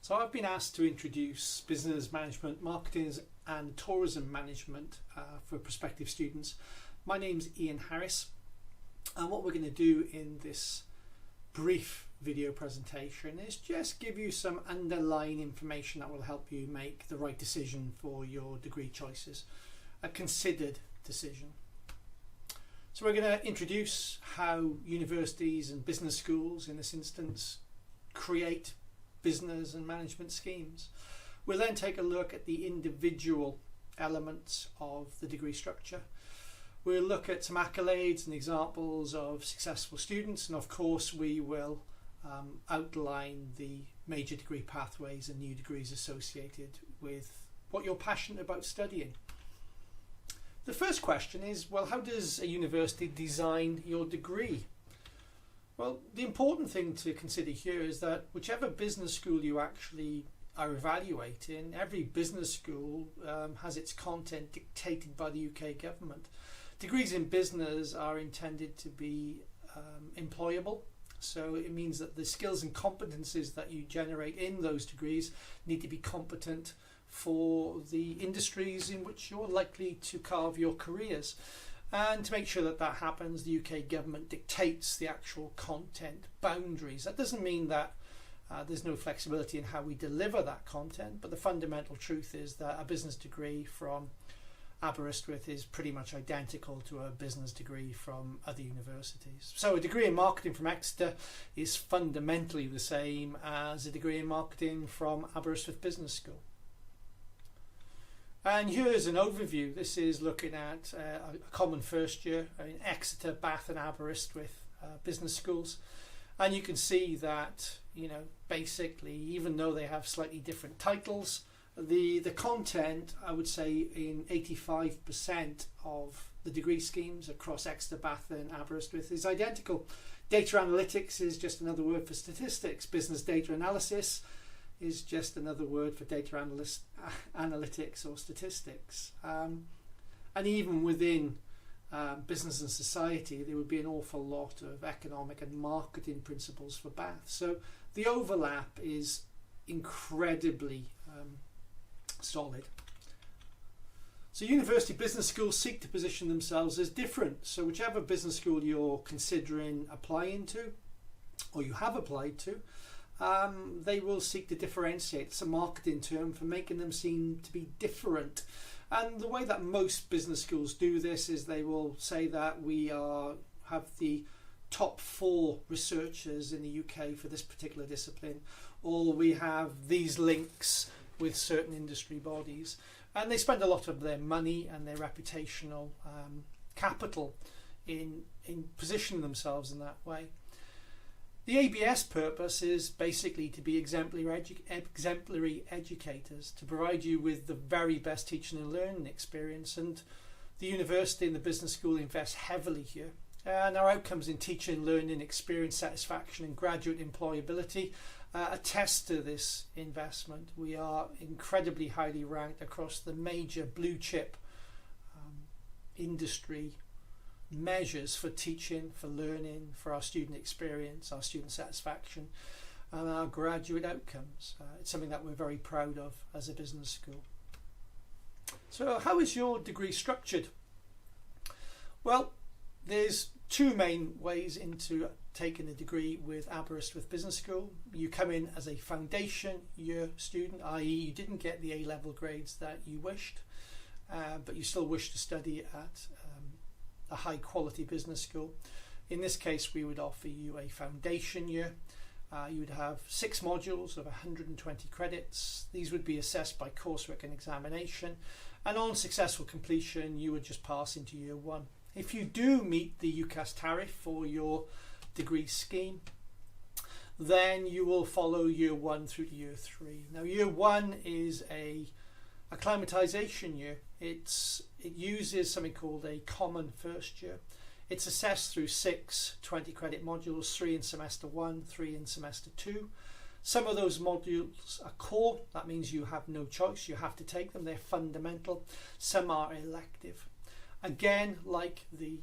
So I've been asked to introduce business management, marketing and tourism management for prospective students. My name's Ian Harris, and what we're going to do in this brief video presentation is just give you some underlying information that will help you make the right decision for your degree choices, a considered decision. So we're going to introduce how universities and business schools in this instance create business and management schemes. We'll then take a look at the individual elements of the degree structure. We'll look at some accolades and examples of successful students, and of course we will outline the major degree pathways and new degrees associated with what you're passionate about studying. The first question is, well, how does a university design your degree? Well, the important thing to consider here is that whichever business school you actually are evaluating, every business school has its content dictated by the UK government. Degrees in business are intended to be employable, so it means that the skills and competences that you generate in those degrees need to be competent for the industries in which you're likely to carve your careers. And to make sure that that happens, the UK government dictates the actual content boundaries. That doesn't mean that there's no flexibility in how we deliver that content, but the fundamental truth is that a business degree from Aberystwyth is pretty much identical to a business degree from other universities. So a degree in marketing from Exeter is fundamentally the same as a degree in marketing from Aberystwyth Business School. And here's an overview. This is looking at a common first year in Exeter, Bath and Aberystwyth business schools. And you can see that, basically, even though they have slightly different titles, the content, I would say, in 85% of the degree schemes across Exeter, Bath and Aberystwyth is identical. Data analytics is just another word for statistics. Business data analysis is just another word for data analytics or statistics. And even within business and society, there would be an awful lot of economic and marketing principles for Bath. So the overlap is incredibly solid. So university business schools seek to position themselves as different. So whichever business school you're considering applying to, or you have applied to, they will seek to differentiate. It's a marketing term for making them seem to be different. And the way that most business schools do this is they will say that we have the top 4 researchers in the UK for this particular discipline, or we have these links with certain industry bodies. And they spend a lot of their money and their reputational capital in positioning themselves in that way. The ABS purpose is basically to be exemplary educators, to provide you with the very best teaching and learning experience, and the university and the business school invest heavily here. And our outcomes in teaching, learning, experience, satisfaction and graduate employability attest to this investment. We are incredibly highly ranked across the major blue chip industry measures for teaching, for learning, for our student experience, our student satisfaction and our graduate outcomes. It's something that we're very proud of as a business school. So how is your degree structured? Well, there's 2 main ways into taking a degree with Aberystwyth Business School. You come in as a foundation year student, i.e. you didn't get the A-level grades that you wished, but you still wish to study at a high quality business school. In this case, we would offer you a foundation year. You would have 6 modules of 120 credits. These would be assessed by coursework and examination, and on successful completion you would just pass into year 1. If you do meet the UCAS tariff for your degree scheme, then you will follow year 1 through to year 3. Now year 1 is a acclimatization year. It uses something called a common first year. It's assessed through 6 20 credit modules, 3 in semester 1, 3 in semester 2. Some of those modules are core. That means you have no choice, you have to take them, they're fundamental. Some are elective. Again, like the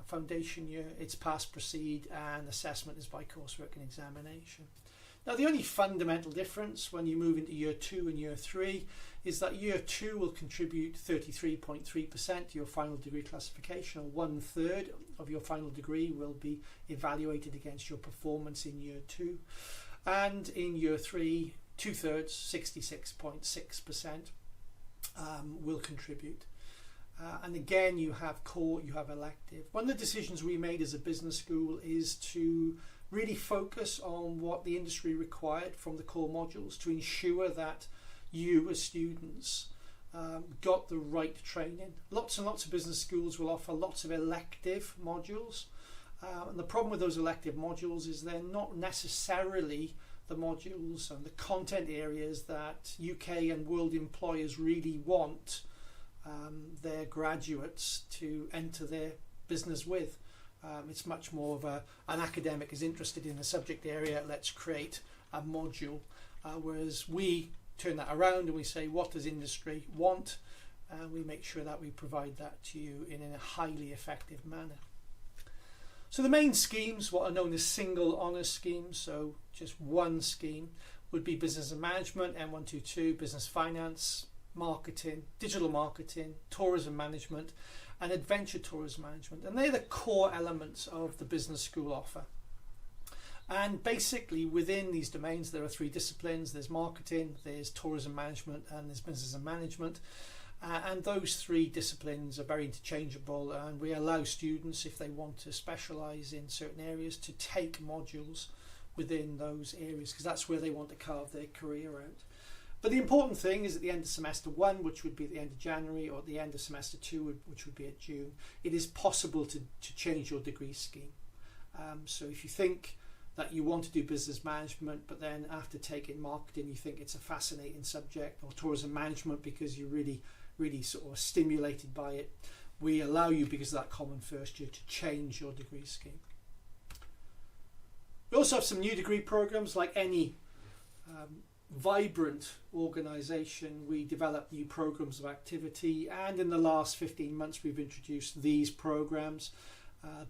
foundation year, it's pass, proceed and assessment is by coursework and examination. Now, the only fundamental difference when you move into year 2 and year 3 is that year 2 will contribute 33.3% to your final degree classification, or 1/3 of your final degree will be evaluated against your performance in year 2. And in year 3, 2/3, 66.6%, will contribute. And again, you have core, you have elective. One of the decisions we made as a business school is to really focus on what the industry required from the core modules to ensure that you as students got the right training. Lots and lots of business schools will offer lots of elective modules. And the problem with those elective modules is they're not necessarily the modules and the content areas that UK and world employers really want their graduates to enter their business with. It's much more of an academic is interested in a subject area, let's create a module, whereas we turn that around and we say, what does industry want? And we make sure that we provide that to you in a highly effective manner. So the main schemes, what are known as single honours schemes, so just one scheme, would be business and management, M122, business finance, marketing, digital marketing, tourism management, and adventure tourism management. And they're the core elements of the business school offer. And basically within these domains there are 3 disciplines. There's marketing, there's tourism management, and there's business and management. And those 3 disciplines are very interchangeable, and we allow students, if they want to specialise in certain areas, to take modules within those areas, because that's where they want to carve their career out. But the important thing is at the end of semester 1, which would be at the end of January, or at the end of semester 2, which would be at June, it is possible to change your degree scheme. So if you think that you want to do business management, but then after taking marketing you think it's a fascinating subject, or tourism management because you're really sort of stimulated by it, we allow you, because of that common first year, to change your degree scheme. We also have some new degree programs. Like any vibrant organisation, we develop new programs of activity, and in the last 15 months we've introduced these programs: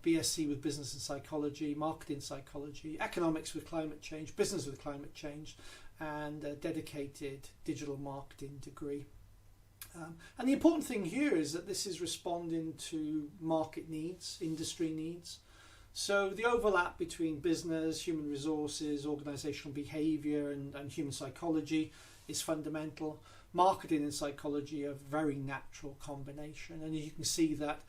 BSc with business and psychology, marketing psychology, economics with climate change, business with climate change, and a dedicated digital marketing degree. And the important thing here is that this is responding to market needs, industry needs. So the overlap between business, human resources, organisational behaviour and human psychology is fundamental. Marketing and psychology are a very natural combination, and you can see that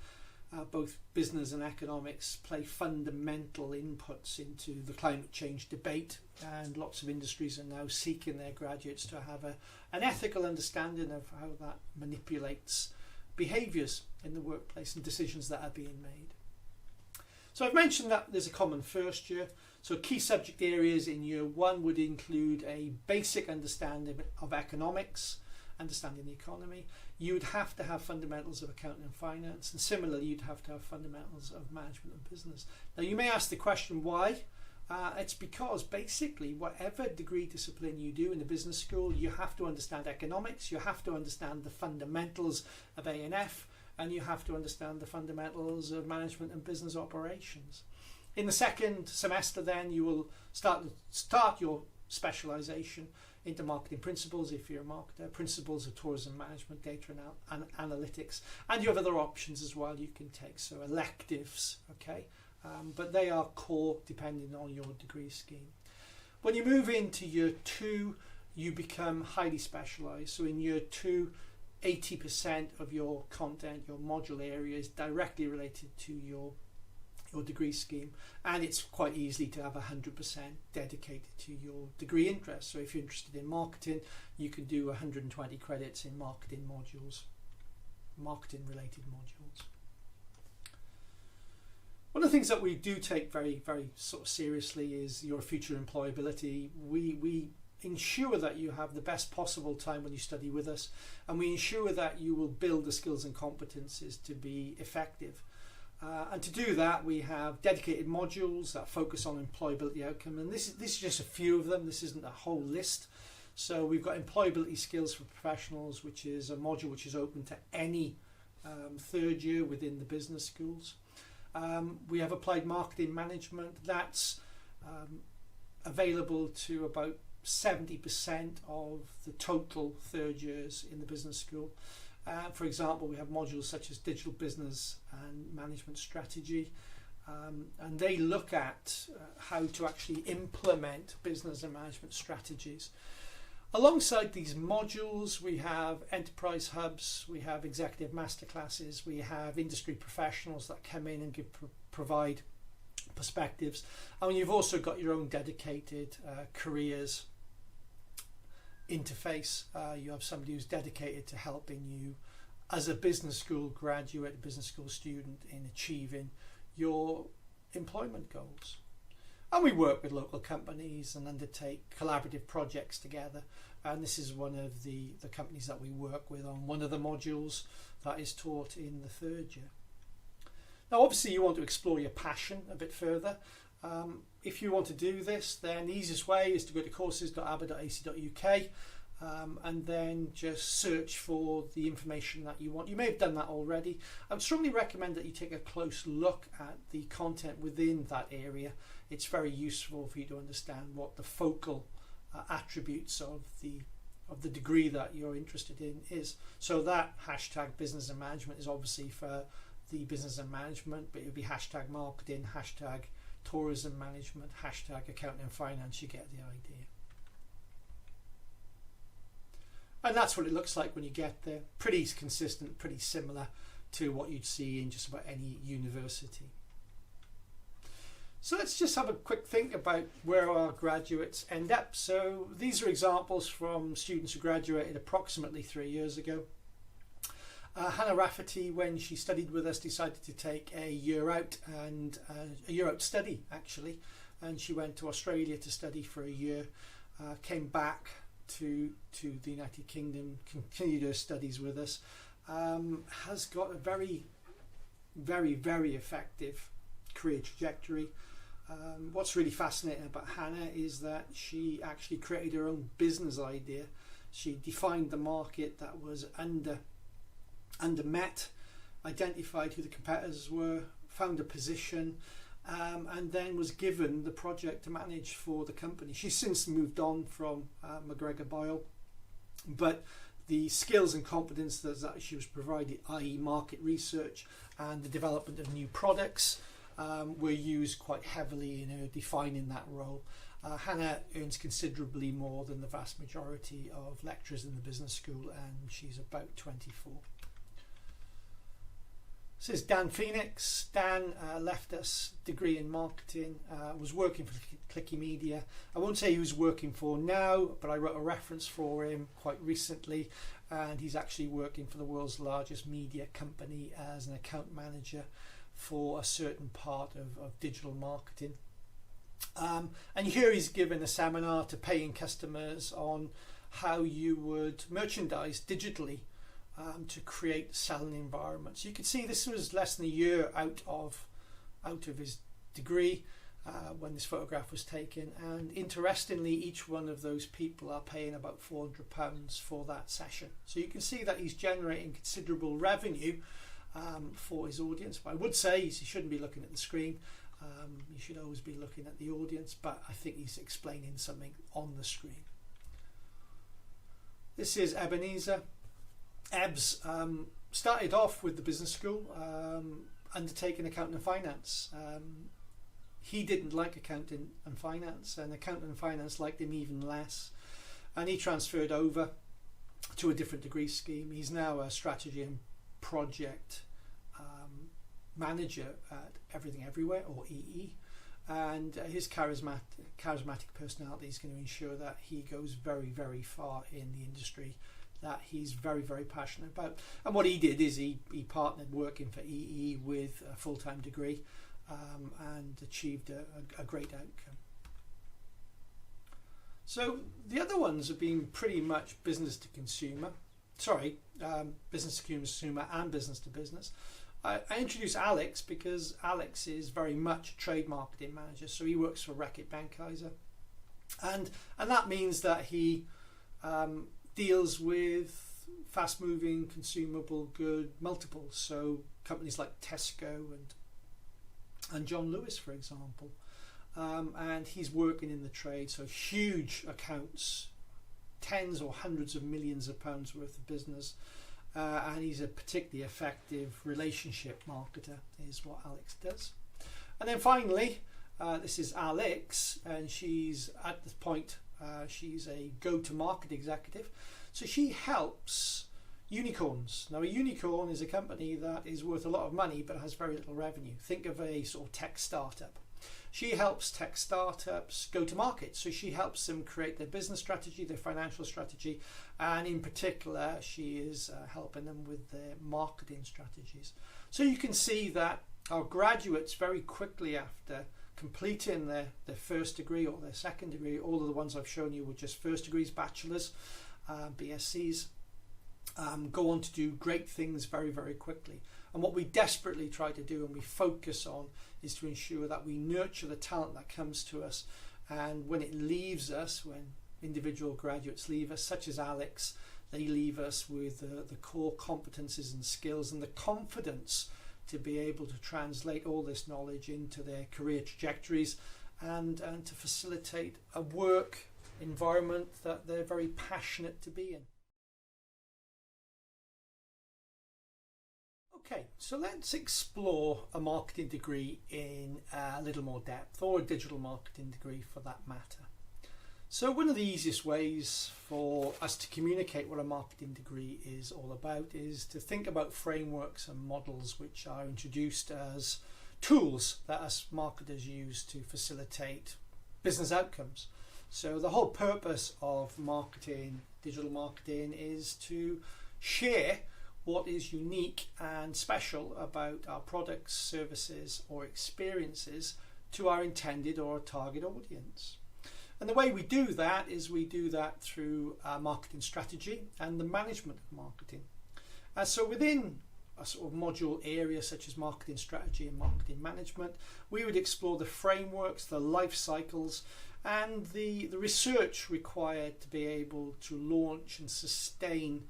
both business and economics play fundamental inputs into the climate change debate, and lots of industries are now seeking their graduates to have an ethical understanding of how that manipulates behaviours in the workplace and decisions that are being made. So I've mentioned that there's a common first year. So key subject areas in year 1 would include a basic understanding of economics, understanding the economy. You would have to have fundamentals of accounting and finance, and similarly you'd have to have fundamentals of management and business. Now you may ask the question why. It's because basically whatever degree discipline you do in the business school, you have to understand economics, you have to understand the fundamentals of A&F, and you have to understand the fundamentals of management and business operations. In the second semester then you will start your specialisation into marketing principles if you're a marketer, principles of tourism management, data and analytics, and you have other options as well you can take, so electives, okay, but they are core depending on your degree scheme. When you move into year 2 you become highly specialised. So in year 2 80% of your content, your module area, is directly related to your degree scheme, and it's quite easy to have 100% dedicated to your degree interest. So if you're interested in marketing, you can do 120 credits in marketing modules, marketing related modules. One of the things that we do take very, very sort of seriously is your future employability. We ensure that you have the best possible time when you study with us, and we ensure that you will build the skills and competences to be effective. And to do that we have dedicated modules that focus on employability outcome, and this is just a few of them, this isn't a whole list. So we've got employability skills for professionals, which is a module which is open to any third year within the business schools. We have applied marketing management. That's available to about 70% of the total third years in the business school. For example, we have modules such as digital business and management strategy, and they look at how to actually implement business and management strategies. Alongside these modules, we have enterprise hubs, we have executive masterclasses, we have industry professionals that come in and provide perspectives, and you've also got your own dedicated careers interface. You have somebody who's dedicated to helping you as a business school graduate, a business school student, in achieving your employment goals. And we work with local companies and undertake collaborative projects together, and this is one of the companies that we work with on one of the modules that is taught in the third year. Now obviously you want to explore your passion a bit further. If you want to do this, then the easiest way is to go to courses.aber.ac.uk and then just search for the information that you want. You may have done that already. I would strongly recommend that you take a close look at the content within that area. It's very useful for you to understand what the focal attributes of the degree that you're interested in is. So that hashtag business and management is obviously for the business and management, but it would be hashtag marketing, hashtag tourism management, hashtag accounting and finance. You get the idea. And that's what it looks like when you get there. Pretty consistent, pretty similar to what you'd see in just about any university. So let's just have a quick think about where our graduates end up. So these are examples from students who graduated approximately 3 years ago. Hannah Rafferty, when she studied with us, decided to take a year out study actually, and she went to Australia to study for a year, came back to the United Kingdom, continued her studies with us, has got a very, very, very effective career trajectory. What's really fascinating about Hannah is that she actually created her own business idea. She defined the market that was undermet, identified who the competitors were, found a position, and then was given the project to manage for the company. She's since moved on from McGregor Boyle, but the skills and competences that she was provided, i.e. market research and the development of new products, were used quite heavily in her defining that role. Hannah earns considerably more than the vast majority of lecturers in the business school, and she's about 24. This is Dan Phoenix. Dan left us, degree in marketing, was working for Clicky Media. I won't say he was working for now, but I wrote a reference for him quite recently, and he's actually working for the world's largest media company as an account manager for a certain part of digital marketing. And here he's given a seminar to paying customers on how you would merchandise digitally to create selling environments. You can see this was less than a year out of his degree when this photograph was taken, and interestingly each one of those people are paying about £400 for that session. So you can see that he's generating considerable revenue for his audience. But I would say you shouldn't be looking at the screen. You should always be looking at the audience, but I think he's explaining something on the screen. This is Ebenezer. Ebs started off with the business school, undertaking accounting and finance. He didn't like accounting and finance, and accounting and finance liked him even less, and he transferred over to a different degree scheme. He's now a strategy and project manager at Everything Everywhere, or EE, and his charismatic personality is going to ensure that he goes very, very far in the industry that he's very, very passionate about. And what he did is he partnered working for EE with a full-time degree and achieved a great outcome. So the other ones have been pretty much business to consumer. Business to consumer and business to business. I introduced Alex because Alex is very much a trade marketing manager, so he works for Reckitt Benckiser, and that means that he deals with fast-moving consumable good multiples, so companies like Tesco and John Lewis, for example. and he's working in the trade, so huge accounts, tens or hundreds of millions of pounds worth of business, and he's a particularly effective relationship marketer is what Alex does. And then finally, this is Alex, and she's at this point she's a go-to-market executive, so she helps unicorns. Now, a unicorn is a company that is worth a lot of money but has very little revenue. Think of a sort of tech startup. She helps tech startups go to market. So she helps them create their business strategy, their financial strategy, and in particular, she is helping them with their marketing strategies. So you can see that our graduates very quickly after completing their first degree or their second degree, all of the ones I've shown you were just first degrees, bachelors, BScs, go on to do great things very, very quickly. And what we desperately try to do and we focus on is to ensure that we nurture the talent that comes to us, and when it leaves us, when individual graduates leave us, such as Alex, they leave us with the core competences and skills and the confidence to be able to translate all this knowledge into their career trajectories and to facilitate a work environment that they're very passionate to be in. Okay, so let's explore a marketing degree in a little more depth, or a digital marketing degree for that matter. So one of the easiest ways for us to communicate what a marketing degree is all about is to think about frameworks and models which are introduced as tools that us marketers use to facilitate business outcomes. So the whole purpose of marketing, digital marketing, is to share what is unique and special about our products, services or experiences to our intended or target audience. And the way we do that is we do that through our marketing strategy and the management of marketing. So within a sort of module area such as marketing strategy and marketing management, we would explore the frameworks, the life cycles and the research required to be able to launch and sustain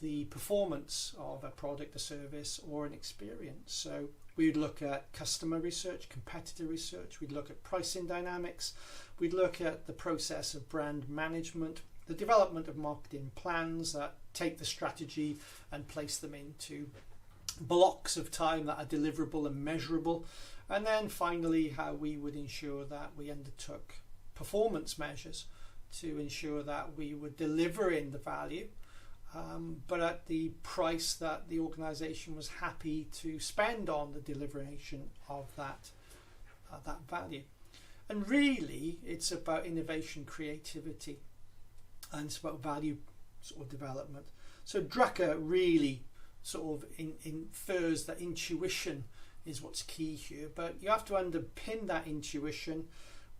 the performance of a product, a service or an experience. So we'd look at customer research, competitor research, we'd look at pricing dynamics, we'd look at the process of brand management, the development of marketing plans that take the strategy and place them into blocks of time that are deliverable and measurable, and then finally how we would ensure that we undertook performance measures to ensure that we were delivering the value but at the price that the organisation was happy to spend on the deliberation of that value. And really it's about innovation, creativity, and it's about value sort of development. So Drucker really sort of infers that intuition is what's key here, but you have to underpin that intuition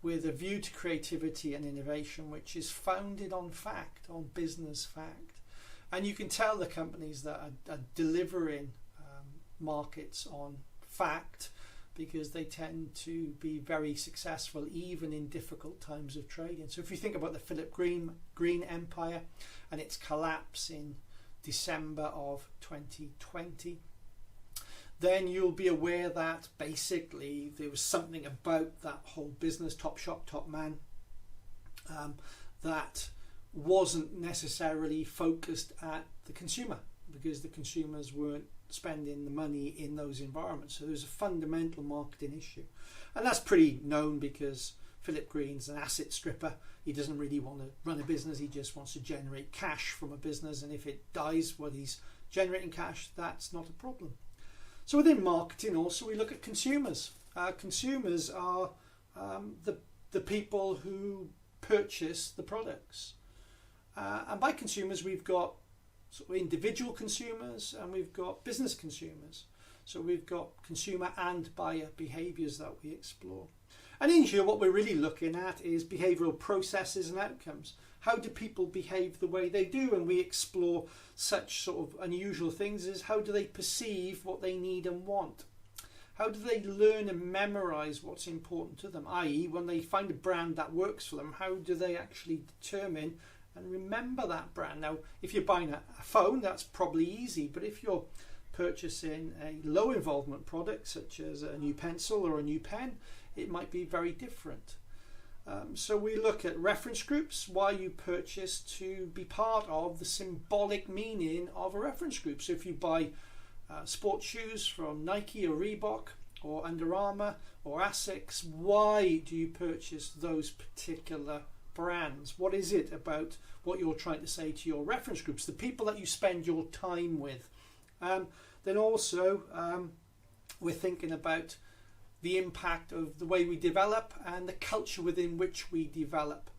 with a view to creativity and innovation which is founded on fact, on business fact. And you can tell the companies that are delivering markets on fact because they tend to be very successful even in difficult times of trading. So if you think about the Philip Green empire and its collapse in December of 2020, then you'll be aware that basically there was something about that whole business, top shop, top man, that wasn't necessarily focused at the consumer because the consumers weren't spending the money in those environments. So there's a fundamental marketing issue, and that's pretty known because Philip Green's an asset stripper. He doesn't really want to run a business, he just wants to generate cash from a business, and if it dies while he's generating cash, that's not a problem. So within marketing also we look at consumers. Consumers are the people who purchase the products. And by consumers we've got sort of individual consumers and we've got business consumers. So we've got consumer and buyer behaviours that we explore. And in here what we're really looking at is behavioural processes and outcomes. How do people behave the way they do? And we explore such sort of unusual things as how do they perceive what they need and want? How do they learn and memorise what's important to them? i.e. when they find a brand that works for them, how do they actually determine and remember that brand? Now, if you're buying a phone, that's probably easy, but if you're purchasing a low involvement product such as a new pencil or a new pen, it might be very different. So we look at reference groups, why you purchase to be part of the symbolic meaning of a reference group. So if you buy sports shoes from Nike or Reebok or Under Armour or Asics, why do you purchase those particular brands? What is it about what you're trying to say to your reference groups, the people that you spend your time with? Then also we're thinking about the impact of the way we develop and the culture within which we develop,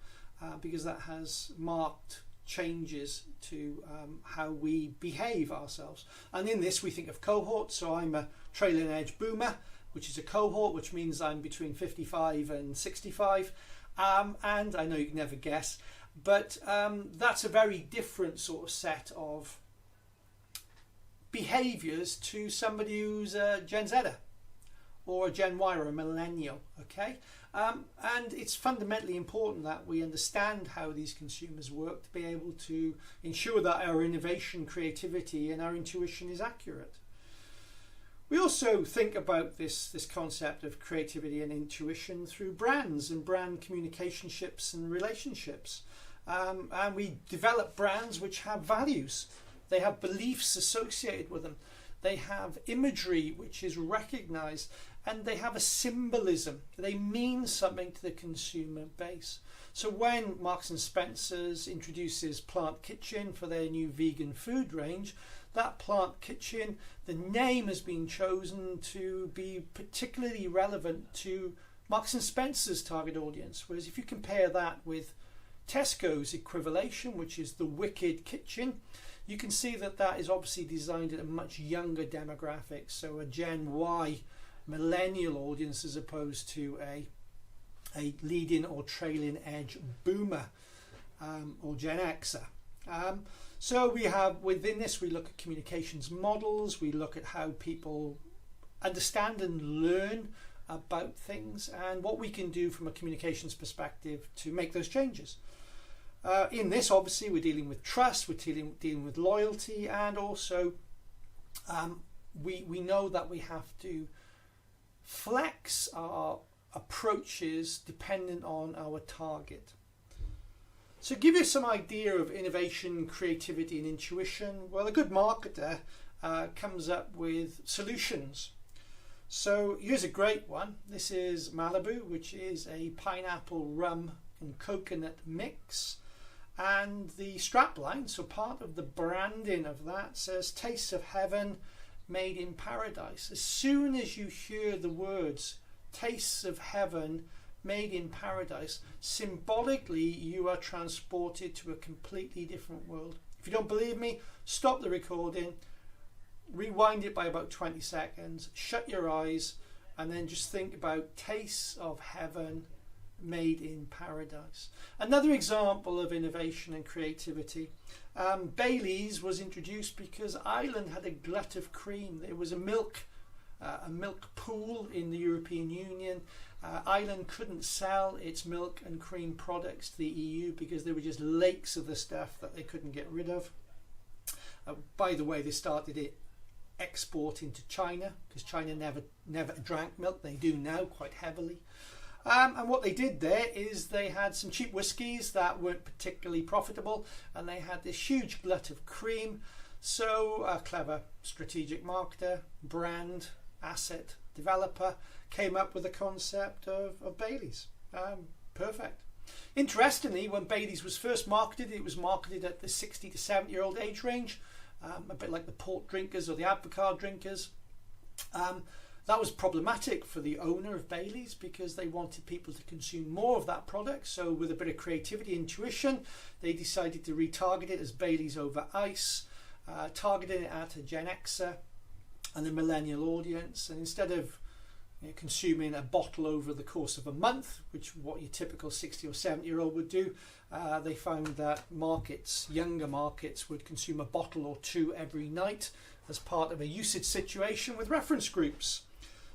because that has marked changes to how we behave ourselves. And in this we think of cohorts. So I'm a trailing edge boomer, which is a cohort, which means I'm between 55 and 65, and I know you can never guess, but that's a very different sort of set of behaviours to somebody who's a Gen Zer or a Gen Y or a millennial, okay? And it's fundamentally important that we understand how these consumers work to be able to ensure that our innovation, creativity and our intuition is accurate. We also think about this concept of creativity and intuition through brands and brand communicationships and relationships. And we develop brands which have values. They have beliefs associated with them. They have imagery which is recognized, and they have a symbolism. They mean something to the consumer base. So when Marks and Spencer's introduces Plant Kitchen for their new vegan food range, that Plant Kitchen, the name has been chosen to be particularly relevant to Marks and Spencer's target audience. Whereas if you compare that with Tesco's equivalation, which is the Wicked Kitchen, you can see that that is obviously designed at a much younger demographic, so a Gen Y millennial audience as opposed to a leading or trailing edge boomer or Gen Xer. So we have within this, we look at communications models, we look at how people understand and learn about things and what we can do from a communications perspective to make those changes. In this, obviously, we're dealing with trust, we're dealing with loyalty, and also we know that we have to flex our approaches dependent on our target. So to give you some idea of innovation, creativity and intuition, well, a good marketer comes up with solutions. So here's a great one. This is Malibu, which is a pineapple, rum and coconut mix. And the strapline, so part of the branding of that, says Tastes of Heaven Made in Paradise. As soon as you hear the words Tastes of Heaven Made in Paradise, symbolically you are transported to a completely different world. If you don't believe me, stop the recording, rewind it by about 20 seconds, shut your eyes, and then just think about Tastes of Heaven Made in Paradise. Another example of innovation and creativity. Bailey's was introduced because Ireland had a glut of cream. There was a milk pool in the European Union. Ireland couldn't sell its milk and cream products to the EU because there were just lakes of the stuff that they couldn't get rid of. By the way, they started it exporting to China because China never drank milk. They do now quite heavily. And what they did there is they had some cheap whiskies that weren't particularly profitable, and they had this huge glut of cream. So a clever strategic marketer, brand, asset developer came up with the concept of Bailey's. Perfect. Interestingly, when Bailey's was first marketed, it was marketed at the 60 to 70 year old age range, a bit like the port drinkers or the Advocaat drinkers. That was problematic for the owner of Bailey's because they wanted people to consume more of that product. So with a bit of creativity, intuition, they decided to retarget it as Bailey's over Ice, targeting it at a Gen Xer and a millennial audience. And instead of consuming a bottle over the course of a month, which what your typical 60 or 70 year old would do, they found that younger markets would consume a bottle or two every night as part of a usage situation with reference groups.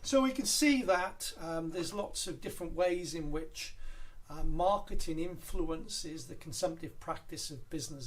So we can see that there's lots of different ways in which marketing influences the consumptive practice of business.